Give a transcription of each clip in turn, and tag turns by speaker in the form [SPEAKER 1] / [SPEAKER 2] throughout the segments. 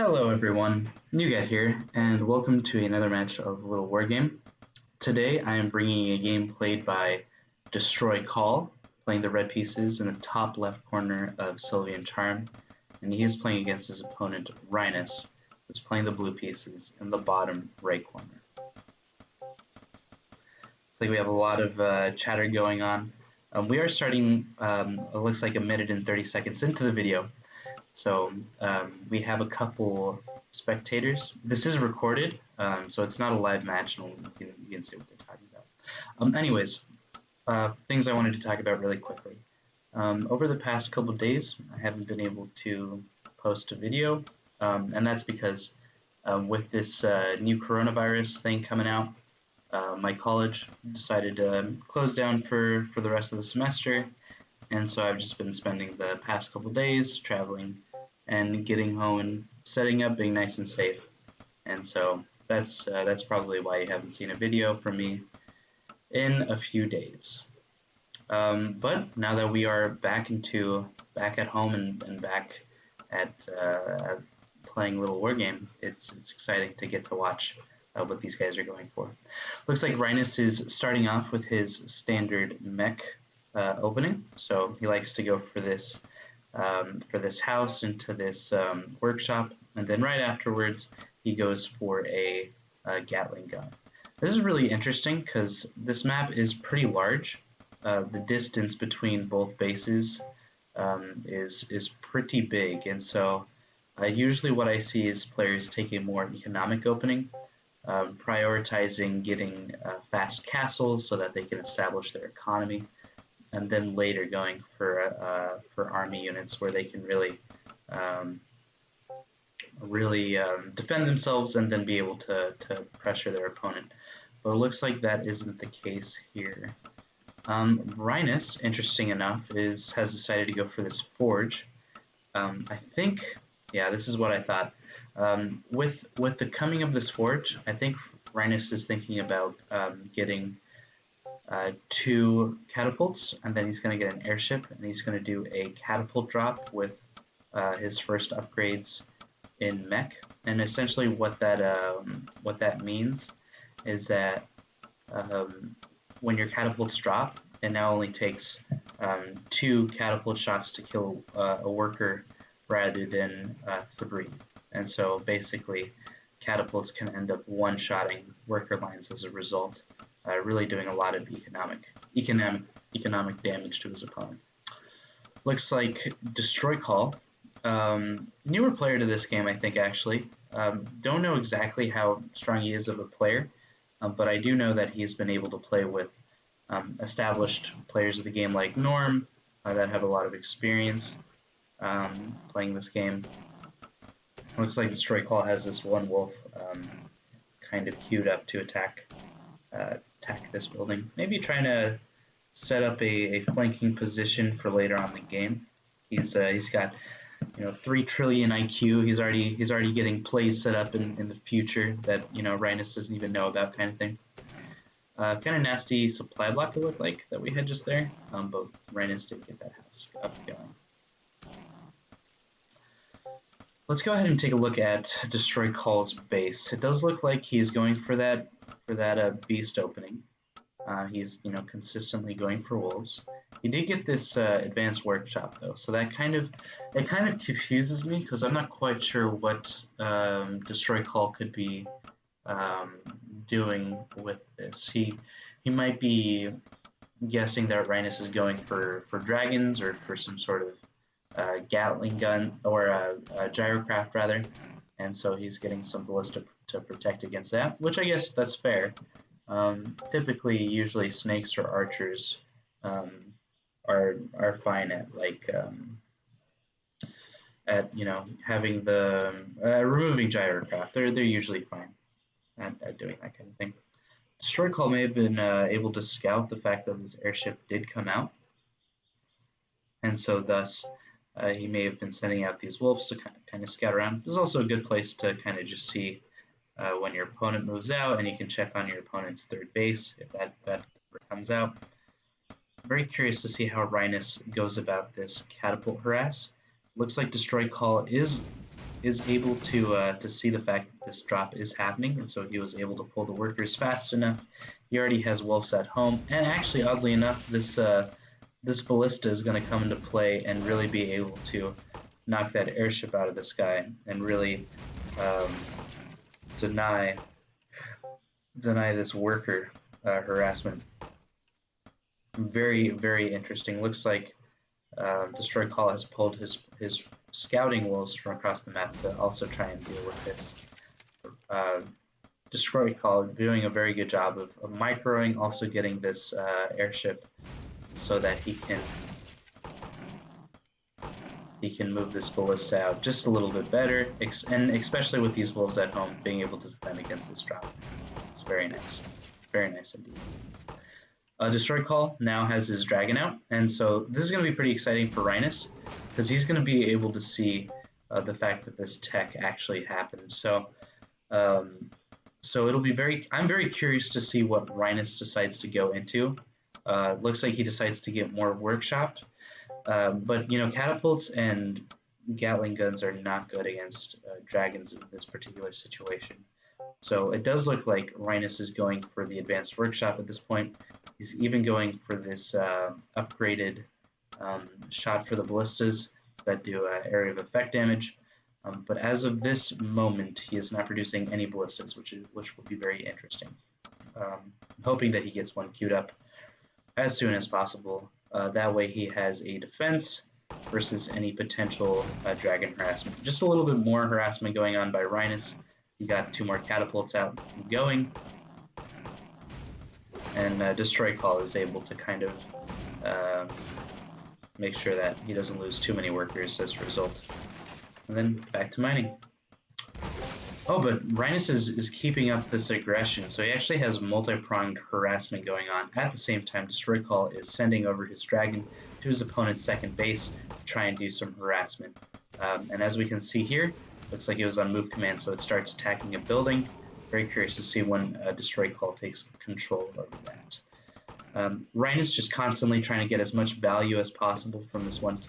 [SPEAKER 1] Hello everyone, Nougat here, and welcome to another match of Littlewargame. Today I am bringing a game played by DESTROYcall, playing the red pieces in the top left corner of Sylvan Charm, and he is playing against his opponent Rynus, who's playing the blue pieces in the bottom right corner. Looks like we have a lot of chatter going on. We are starting, it looks like 1 minute and 30 seconds into the video. So we have a couple spectators. This is recorded, so it's not a live match, and you can see what they're talking about. Anyways, things I wanted to talk about really quickly. Over the past couple days, I haven't been able to post a video, and that's because with this new coronavirus thing coming out, my college decided to close down for the rest of the semester. And so I've just been spending the past couple days traveling and getting home and setting up, being nice and safe. And so that's probably why you haven't seen a video from me in a few days. But now that we are back at home and back at playing Littlewargame, it's exciting to get to watch what these guys are going for. Looks like Rynus is starting off with his standard mech opening, so he likes to go for this house into this workshop, and then right afterwards he goes for a Gatling gun. This is really interesting because this map is pretty large. The distance between both bases is pretty big, and so usually what I see is players take a more economic opening, prioritizing getting fast castles so that they can establish their economy, and then later going for army units where they can really defend themselves and then be able to pressure their opponent. But it looks like that isn't the case here. Rynus, interesting enough, has decided to go for this forge. I think, yeah, this is what I thought. With the coming of this forge, I think Rynus is thinking about getting 2 catapults, and then he's going to get an airship, and he's going to do a catapult drop with his first upgrades in mech. And essentially what that means is that when your catapults drop, it now only takes 2 catapult shots to kill a worker rather than 3. And so basically catapults can end up one-shotting worker lines as a result, really doing a lot of economic damage to his opponent. Looks like DESTROYcall, newer player to this game, I think, actually. Don't know exactly how strong he is of a player, but I do know that he's been able to play with established players of the game like Norm that have a lot of experience playing this game. Looks like DESTROYcall has this one wolf kind of queued up to attack this building. Maybe trying to set up a flanking position for later on in the game. He's got 3 trillion IQ. He's already getting plays set up in the future that Rynus doesn't even know about, kind of thing. Kind of nasty supply block it looked like that we had just there, but Rynus did get that house up and going. Let's go ahead and take a look at DESTROYcall's base. It does look like he's going for that beast opening. He's consistently going for wolves. He did get this advanced workshop though, so that kind of confuses me because I'm not quite sure what DESTROYcall could be doing with this. He might be guessing that Rynus is going for dragons or for some sort of Gatling gun or a gyrocraft rather, and so he's getting some ballista to protect against that, which I guess that's fair. Typically, usually snakes or archers are fine at having the removing gyrocraft. They're usually fine at doing that kind of thing. DESTROYcall may have been able to scout the fact that this airship did come out, and so thus he may have been sending out these wolves to kind of scout around. This is also a good place to kind of just see when your opponent moves out, and you can check on your opponent's third base if that comes out. I'm very curious to see how Rynus goes about this catapult harass. Looks like DESTROYcall is is able to see the fact that this drop is happening, and so he was able to pull the workers fast enough. He already has wolves at home, and actually, oddly enough, this ballista is going to come into play and really be able to knock that airship out of the sky and really deny this worker harassment. Very, very interesting. Looks like DESTROYcall has pulled his scouting wolves from across the map to also try and deal with this. DESTROYcall doing a very good job of microing, also getting this airship so that he can move this ballista out just a little bit better, and especially with these wolves at home, being able to defend against this drop. It's very nice indeed. DESTROYcall now has his dragon out, and so this is going to be pretty exciting for Rynus, because he's going to be able to see the fact that this tech actually happened. So, it'll be I'm very curious to see what Rynus decides to go into. Looks like he decides to get more workshopped, but you know, catapults and Gatling guns are not good against dragons in this particular situation. So it does look like Rynus is going for the advanced workshop at this point. He's even going for this upgraded shot for the ballistas that do area of effect damage. But as of this moment, he is not producing any ballistas, which will be very interesting. I'm hoping that he gets one queued up as soon as possible. That way he has a defense versus any potential dragon harassment. Just a little bit more harassment going on by Rynus. He got 2 more catapults out and going. And DESTROYcall is able to kind of make sure that he doesn't lose too many workers as a result. And then back to mining. Oh, but Rynus is keeping up this aggression, so he actually has multi-pronged harassment going on. At the same time, DESTROYcall is sending over his dragon to his opponent's second base to try and do some harassment. And as we can see here, looks like it was on move command, so it starts attacking a building. Very curious to see when DESTROYcall takes control of that. Rynus just constantly trying to get as much value as possible from this one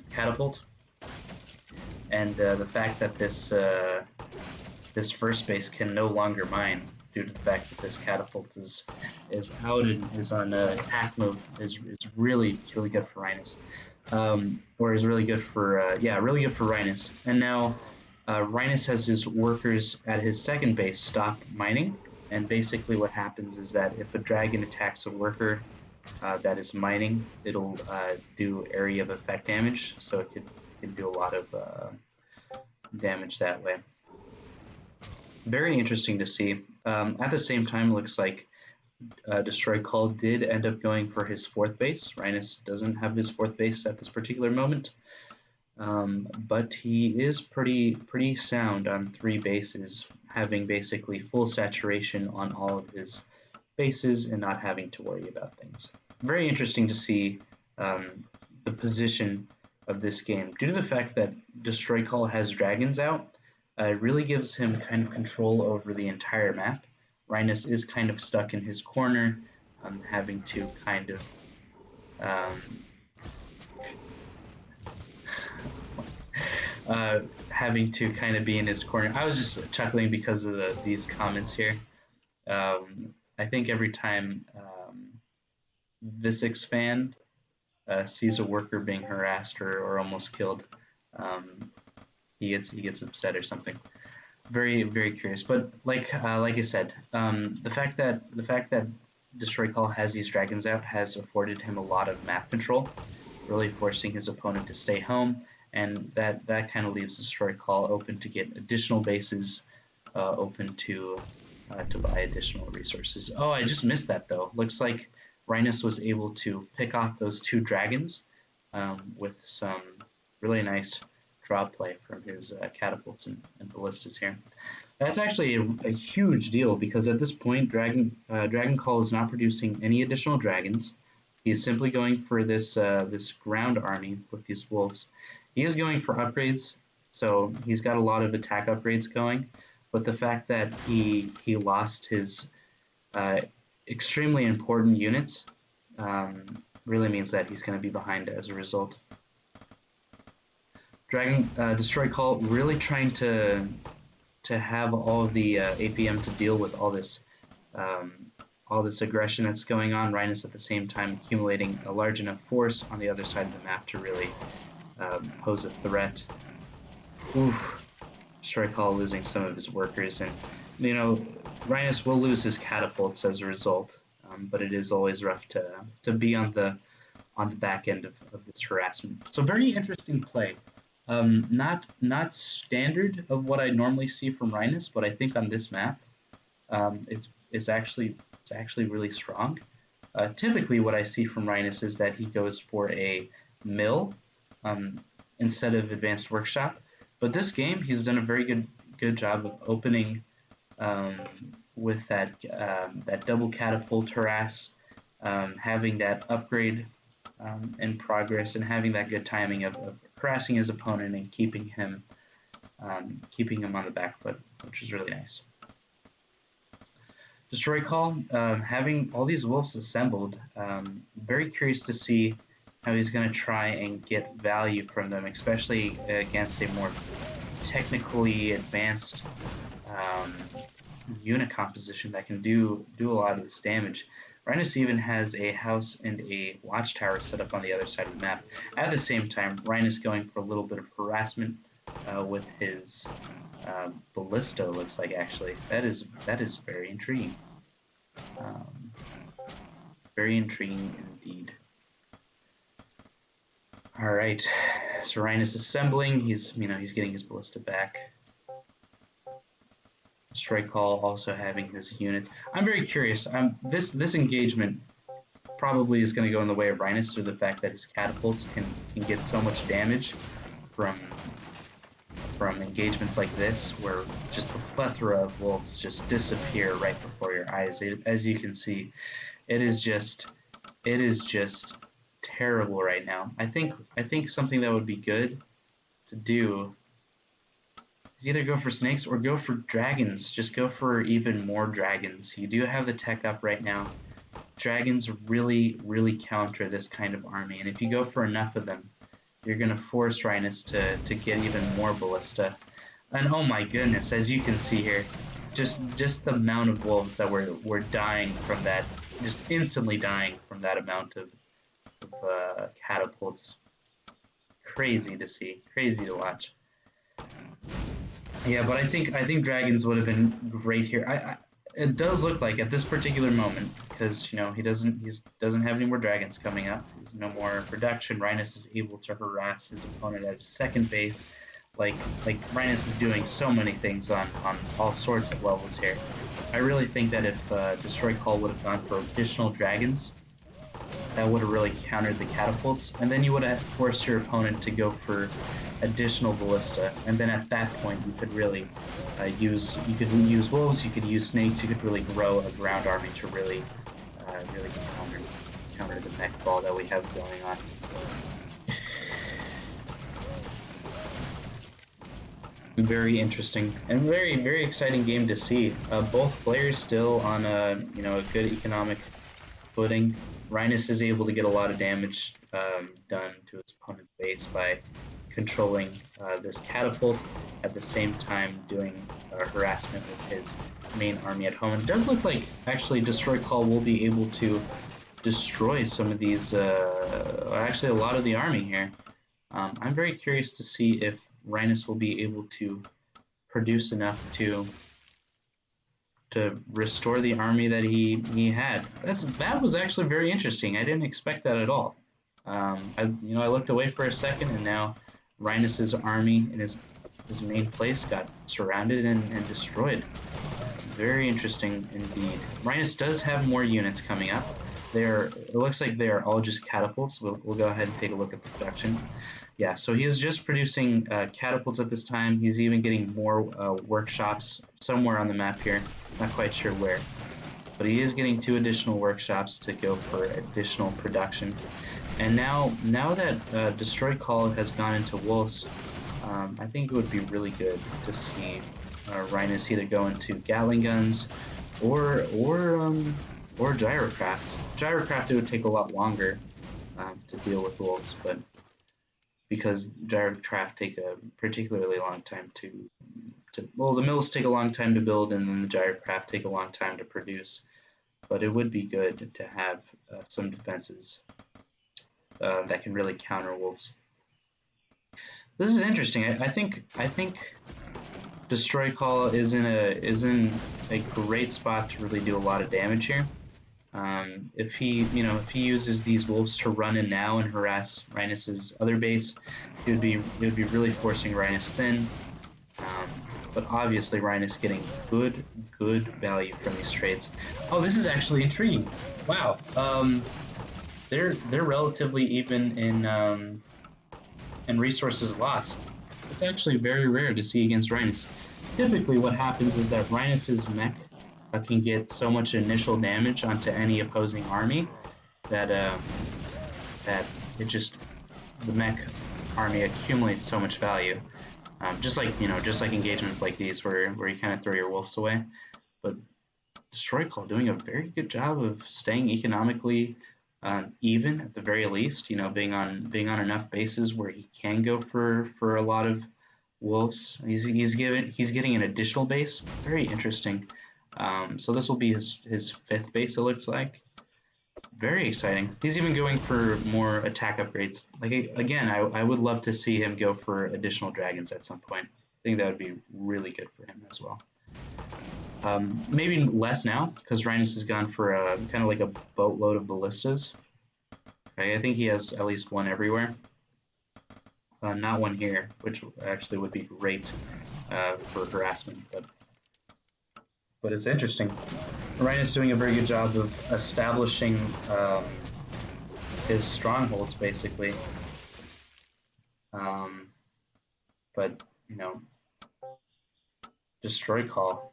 [SPEAKER 1] catapult, and the fact that this first base can no longer mine due to the fact that this catapult is out and is on attack move is really good for Rynus. Or is really good for really good for Rynus. And now Rynus has his workers at his second base stop mining, and basically what happens is that if a dragon attacks a worker that is mining, it'll do area of effect damage, so it can do a lot of damage that way. Very interesting to see. At the same time, looks like DESTROYcall did end up going for his 4th base. Rynus doesn't have his 4th base at this particular moment, but he is pretty sound on 3 bases, having basically full saturation on all of his bases and not having to worry about things. Very interesting to see the position of this game. Due to the fact that DESTROYcall has dragons out, it really gives him kind of control over the entire map. Rynus is kind of stuck in his corner, having to kind of be in his corner. I was just chuckling because of these comments here. I think every time Visix fan sees a worker being harassed or almost killed, he gets upset or something. Very, very curious. But like I said, the fact that DESTROYcall has these dragons out has afforded him a lot of map control, really forcing his opponent to stay home, and that kind of leaves DESTROYcall open to get additional bases, open to buy additional resources. Oh, I just missed that though. Looks like Rynus was able to pick off those 2 dragons with some really nice draw play from his catapults and ballistas here. That's actually a huge deal, because at this point, DRAGONcall is not producing any additional dragons. He's simply going for this ground army with these wolves. He is going for upgrades, so he's got a lot of attack upgrades going. But the fact that he lost his extremely important units really means that he's going to be behind as a result. DESTROYcall really trying to have all of the APM to deal with um, all this aggression that's going on. Rynus at the same time accumulating a large enough force on the other side of the map to really pose a threat. Oof. DESTROYcall losing some of his workers, and you know, Rynus will lose his catapults as a result, but it is always rough to be on the back end of this harassment. So very interesting play. Not standard of what I normally see from Rynus, but I think on this map, it's actually really strong. Typically, what I see from Rynus is that he goes for a mill instead of advanced workshop. But this game, he's done a very good job of opening with that double catapult harass, having that upgrade in progress, and having that good timing of harassing his opponent and keeping him on the back foot, which is really nice. DESTROYcall, having all these wolves assembled, very curious to see how he's going to try and get value from them, especially against a more technically advanced unit composition that can do a lot of this damage. Rynus even has a house and a watchtower set up on the other side of the map. At the same time, Rynus going for a little bit of harassment with his ballista, looks like, actually. That is very intriguing. Very intriguing indeed. Alright, so Rynus assembling, he's getting his ballista back. DESTROYcall also having his units. I'm very curious. This engagement probably is going to go in the way of Rynus through the fact that his catapults can get so much damage from engagements like this, where just a plethora of wolves just disappear right before your eyes. As you can see, it is just terrible right now. I think something that would be good to do is either go for snakes or go for dragons. Just go for even more dragons. You do have the tech up right now. Dragons really counter this kind of army, and if you go for enough of them, you're going to force Rynus to get even more ballista. And oh my goodness, as you can see here, just the amount of wolves that were dying from that, just instantly dying from that amount of catapults. Crazy to see, crazy to watch. Yeah, but I think dragons would have been great here. It does look like at this particular moment, because he doesn't have any more dragons coming up. There's no more production. Rynus is able to harass his opponent at his second base. Like Rynus is doing so many things on all sorts of levels here. I really think that if DESTROYcall would have gone for additional dragons, that would have really countered the catapults, and then you would have forced your opponent to go for additional ballista, and then at that point you could really use wolves, you could use snakes, you could really grow a ground army to really counter the mech ball that we have going on. Very interesting and very exciting game to see. Both players still on a good economic footing. Rynus is able to get a lot of damage done to his opponent's base by controlling this catapult, at the same time doing harassment with his main army at home. And it does look like actually DESTROYcall will be able to destroy some of these, actually a lot of the army here. I'm very curious to see if Rynus will be able to produce enough to restore the army that he had. That was actually very interesting. I didn't expect that at all. I looked away for a second, and now Rynus's army in his main place got surrounded and destroyed. Very interesting indeed. Rynus does have more units coming up. It looks like they are all just catapults. We'll go ahead and take a look at the production. Yeah, so he is just producing catapults at this time. He's even getting more workshops somewhere on the map here. Not quite sure where. But he is getting 2 additional workshops to go for additional production. And now that DESTROYcall has gone into wolves, I think it would be really good to see Rynus either go into Gatling guns or Gyrocraft. Gyrocraft, it would take a lot longer to deal with wolves, but because gyrocraft take a particularly long time to well, the mills take a long time to build, and then the gyrocraft take a long time to produce. But it would be good to have some defenses that can really counter wolves. This is interesting. I think DESTROYcall is in a great spot to really do a lot of damage here. If he uses these wolves to run in now and harass Rynus's other base, it would be really forcing Rynus thin. But obviously Rynus getting good value from these trades. Oh, this is actually intriguing. Wow. They're relatively even in resources lost. It's actually very rare to see against Rynus. Typically what happens is that Rynus's mech can get so much initial damage onto any opposing army that the mech army accumulates so much value. Just like engagements like these where you kind of throw your wolves away. But DESTROYcall doing a very good job of staying economically even at the very least. Being on enough bases where he can go for a lot of wolves. He's getting an additional base. Very interesting. So this will be his fifth base, it looks like. Very exciting. He's even going for more attack upgrades. Like, again, I would love to see him go for additional dragons at some point. I think that would be really good for him as well. Maybe less now, because Rynus has gone for kind of like a boatload of ballistas. Okay, I think he has at least one everywhere. Not one here, which actually would be great for harassment, but it's interesting. Rynus doing a very good job of establishing his strongholds, basically. But, DESTROYcall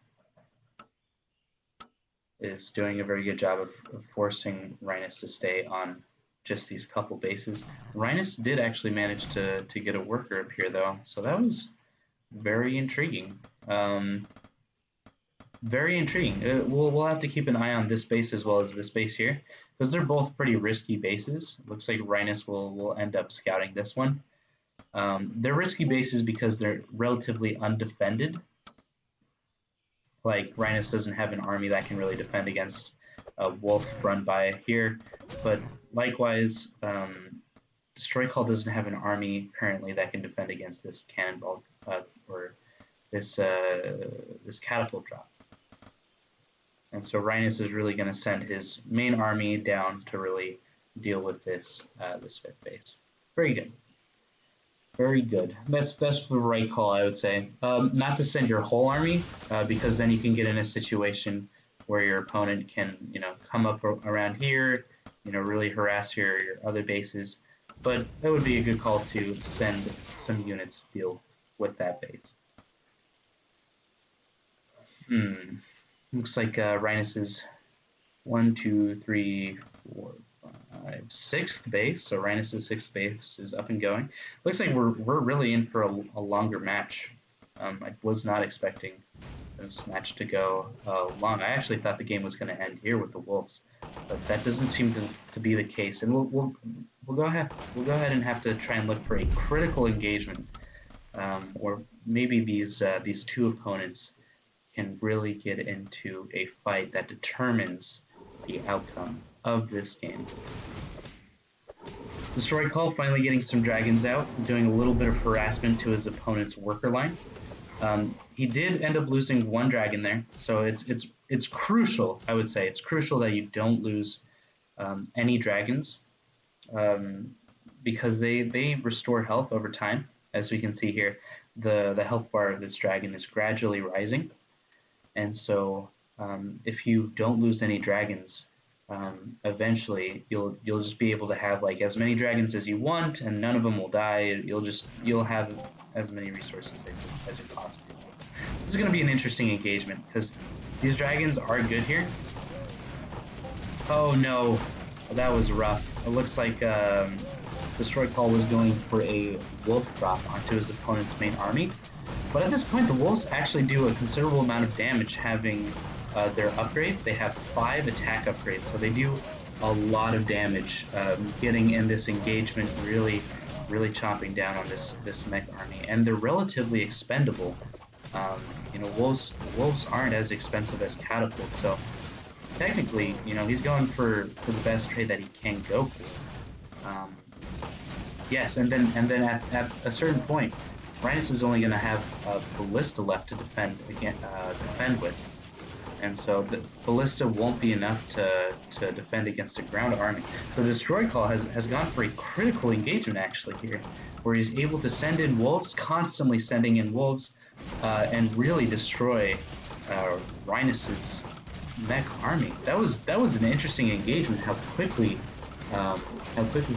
[SPEAKER 1] is doing a very good job of forcing Rynus to stay on just these couple bases. Rynus did actually manage to get a worker up here, though, so that was very intriguing. Very intriguing. We'll have to keep an eye on this base as well as this base here, because they're both pretty risky bases. It looks like Rynus will end up scouting this one. They're risky bases because they're relatively undefended. Like, Rynus doesn't have an army that can really defend against a wolf run by here, but likewise, DESTROYcall doesn't have an army currently that can defend against this cannonball or this catapult drop. And so Rynus is really going to send his main army down to really deal with this fifth base. Very good. Very good. That's the right call, I would say. Not to send your whole army, because then you can get in a situation where your opponent can, come up around here, really harass your other bases. But that would be a good call to send some units to deal with that base. Looks like Rynus's 1, 2, 3, 4, 5, 6th base. So Rynus's 6th base is up and going. Looks like we're really in for a longer match. I was not expecting this match to go long. I actually thought the game was going to end here with the wolves, but that doesn't seem to be the case. And we'll go ahead and have to try and look for a critical engagement, or maybe these two opponents can really get into a fight that determines the outcome of this game. DESTROYcall finally getting some dragons out, doing a little bit of harassment to his opponent's worker line. He did end up losing one dragon there, so it's crucial. I would say it's crucial that you don't lose any dragons, because they restore health over time. As we can see here, the health bar of this dragon is gradually rising. And so if you don't lose any dragons, eventually you'll just be able to have like as many dragons as you want, and none of them will die. You'll have as many resources as you possibly want. This is going to be an interesting engagement because these dragons are good here. Oh no, that was rough. It looks like DESTROYcall was going for a wolf drop onto his opponent's main army. But at this point, the wolves actually do a considerable amount of damage having their upgrades. They have 5 attack upgrades, so they do a lot of damage. Getting in this engagement really really chomping down on this mech army, and they're relatively expendable. You know, wolves aren't as expensive as catapults, so technically, you know, he's going for the best trade that he can go for. Yes, and then at a certain point, Rynus is only going to have a ballista left to defend with, and so the ballista won't be enough to defend against a ground army. So the DESTROYcall has gone for a critical engagement actually here, where he's able to send in wolves, constantly sending in wolves, and really destroy Rynus's mech army. That was an interesting engagement. How quickly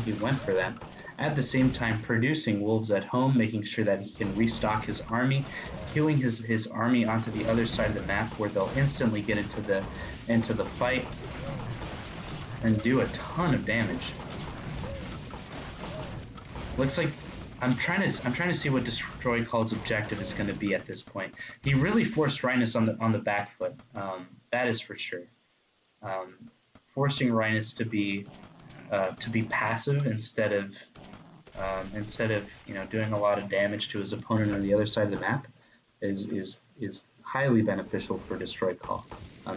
[SPEAKER 1] he went for that. At the same time, producing wolves at home, making sure that he can restock his army, queuing his army onto the other side of the map where they'll instantly get into the fight and do a ton of damage. Looks like I'm trying to see what DESTROYcall's objective is going to be at this point. He really forced Rynus on the back foot. That is for sure. Forcing Rynus to be passive instead of you know, doing a lot of damage to his opponent on the other side of the map is highly beneficial for DESTROYcall,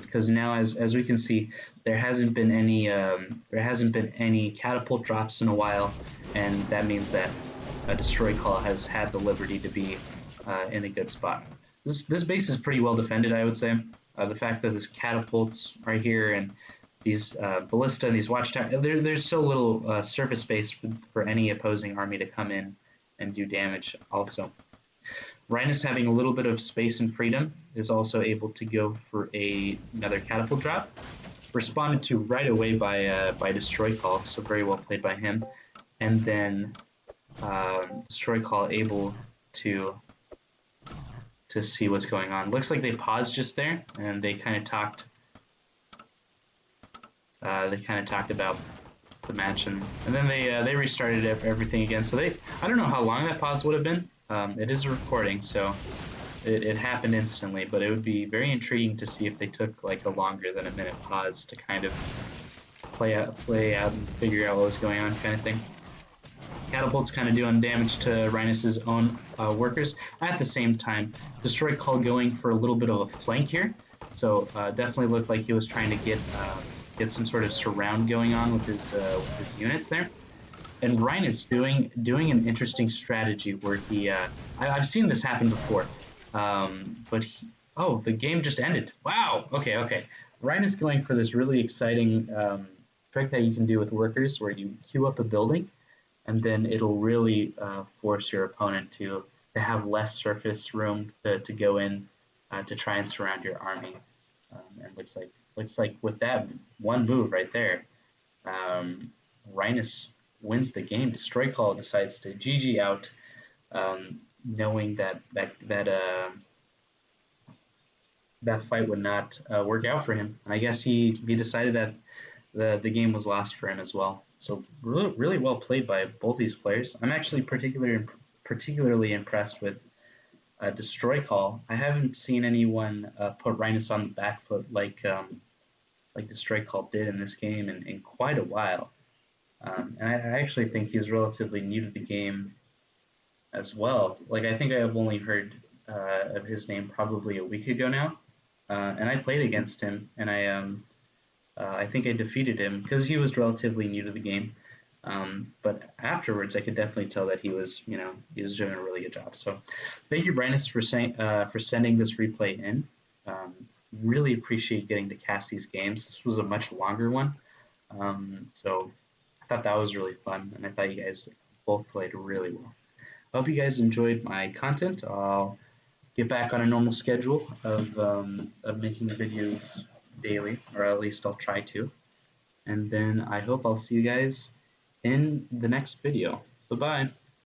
[SPEAKER 1] because now as we can see, there hasn't been any catapult drops in a while, and that means that DESTROYcall has had the liberty to be in a good spot. This base is pretty well defended, I would say. The fact that there's catapults right here and these ballista and these watchtowers, there's so little surface space for any opposing army to come in and do damage also. Rynus, having a little bit of space and freedom, is also able to go for another catapult drop. Responded to right away by DESTROYcall, so very well played by him. And then DESTROYcall able to see what's going on. Looks like they paused just there, and they kind of talked. About the match, and then they restarted everything again. So I don't know how long that pause would have been. It is a recording, so it happened instantly. But it would be very intriguing to see if they took like a longer than a minute pause to kind of play out and figure out what was going on, kind of thing. Catapult's kind of doing damage to Rynus's own workers. At the same time, DESTROYcall going for a little bit of a flank here. So definitely looked like he was trying to get some sort of surround going on with his units there. And Rynus doing an interesting strategy where he I've seen this happen before, but the game just ended. Wow. Okay. Rynus going for this really exciting trick that you can do with workers, where you queue up a building, and then it'll really force your opponent to have less surface room to go in to try and surround your army. And looks like with that one move right there, Rynus wins the game. DESTROYcall decides to GG out, knowing that fight would not work out for him. And I guess he decided that the game was lost for him as well. So really well played by both these players. I'm actually particularly impressed with DESTROYcall. I haven't seen anyone put Rynus on the back foot like DESTROYcall did in this game in quite a while. And I actually think he's relatively new to the game as well. Like, I think I have only heard of his name probably a week ago now, and I played against him, and I think I defeated him because he was relatively new to the game. But afterwards, I could definitely tell that he was doing a really good job. So, thank you, Rynus, for sending this replay in. Really appreciate getting to cast these games. This was a much longer one, so I thought that was really fun, and I thought you guys both played really well. I hope you guys enjoyed my content. I'll get back on a normal schedule of making videos daily, or at least I'll try to. And then I hope I'll see you guys in the next video. Bye-bye.